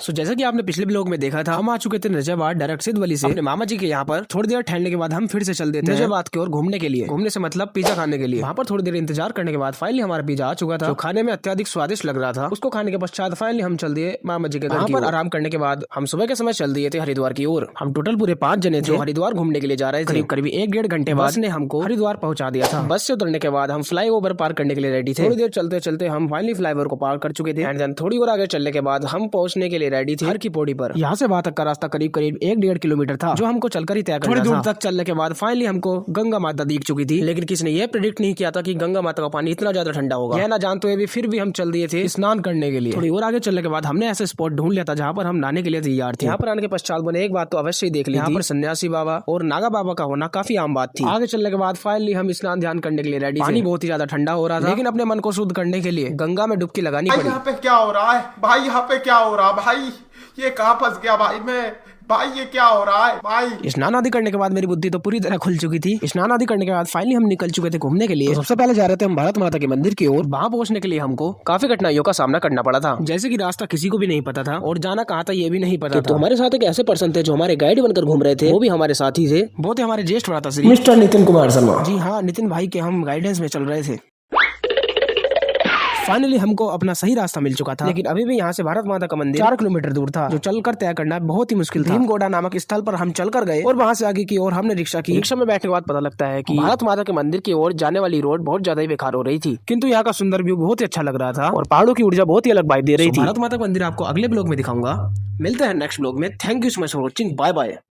सो जैसा कि आपने पिछले ब्लॉग में देखा था, हम आ चुके थे नजरबाद डायरेक्ट सिद्धवली से अपने मामा जी के यहाँ पर। थोड़ी देर ठहरने के बाद हम फिर से चल देते हैं नजरबाद की ओर घूमने के लिए। घूमने से मतलब पिज्जा खाने के लिए। वहाँ पर थोड़ी देर इंतजार करने के बाद फाइनली हमारा पिज्जा आ चुका था, जो खाने में अत्यधिक स्वादिष्ट लग रहा था। उसको खाने के पश्चात फाइनली हम चल दिए मामा जी के घर पर। आराम करने के बाद हम सुबह के समय चल दिए थे हरिद्वार की ओर। हम टोटल पूरे 5 जने थे जो हरिद्वार घूमने के लिए जा रहे थे। करीब 1-1.5 घंटे बाद ने हमको हरिद्वार पहुंचा दिया था। बस से उतरने के बाद हम फ्लाई ओवर पार करने के लिए रेडी थे। थोड़ी देर चलते चलते हम फाइनली फ्लाई ओवर को पार कर चुके थे। एंड देन थोड़ी और आगे चलने के बाद हम पहुंचने के लिए रेडी थे हर की पौड़ी पर। यहाँ से वहाँ तक का रास्ता करीब 1-1.5 किलोमीटर था, जो हमको चलकर ही तय करना था। थोड़ी दूर तक चलने के बाद फाइनली हमको गंगा माता दिख चुकी थी, लेकिन किसी ने यह प्रेडिक्ट नहीं किया था कि गंगा माता का पानी इतना ज्यादा ठंडा होगा। यह ना जानते हुए भी फिर भी हम चल दिए थे स्नान करने के लिए। थोड़ी और आगे चलने के बाद हमने ऐसे स्पॉट ढूंढ लिया था जहाँ पर हम नहाने के लिए तैयार थे। यहाँ पर आने के पश्चात मैंने एक बात तो अवश्य ही देख ली, यहाँ पर सन्यासी बाबा और नागा बाबा का होना काफी आम बात थी। आगे चलने के बाद फाइनली हम स्नान ध्यान करने के लिए रेडी। पानी बहुत ही ज्यादा ठंडा हो रहा था, लेकिन अपने मन को शुद्ध करने के लिए गंगा में डुबकी लगानी पड़ी। यहाँ पे क्या हो रहा है भाई? यहाँ पे क्या हो रहा है भाई? ये कहाँ फंस गया भाई मैं? भाई ये क्या हो रहा है भाई? स्नान आदि करने के बाद मेरी बुद्धि तो पूरी तरह खुल चुकी थी। स्नान आदि करने के बाद फाइनली हम निकल चुके थे घूमने के लिए। सबसे पहले जा रहे थे हम भारत माता के मंदिर की ओर। वहाँ पहुंचने के लिए हमको काफी कठिनाइयों का सामना करना पड़ा था, जैसे कि रास्ता किसी को भी नहीं पता था और जाना कहाँ था ये भी नहीं पता था। तो हमारे साथ एक ऐसे पर्सन थे जो हमारे गाइड बनकर घूम रहे थे, वो भी हमारे साथ ही थे। बहुत ही हमारे ज्येष्ठ भ्राता श्री मिस्टर नितिन कुमार शर्मा। जी हाँ, नितिन भाई के हम गाइडेंस में चल रहे थे। फाइनली हमको अपना सही रास्ता मिल चुका था, लेकिन अभी भी यहाँ से भारत माता का मंदिर 4 किलोमीटर दूर था, जो चलकर तय करना बहुत ही मुश्किल था। भीमगोड़ा नामक स्थल पर हम चलकर गए और वहाँ से आगे की ओर हमने रिक्शा की। रिक्शा में बैठने के बाद पता लगता है कि भारत माता के मंदिर की ओर जाने वाली रोड बहुत ज्यादा ही बेकार हो रही थी, किंतु यहाँ का सुंदर व्यू बहुत ही अच्छा लग रहा था और पहाड़ों की ऊर्जा बहुत ही अलग वाइब दे रही थी। भारत माता का मंदिर आपको अगले ब्लॉग में दिखाऊंगा। मिलते हैं नेक्स्ट ब्लॉग में। Thank you so much for watching. Bye bye.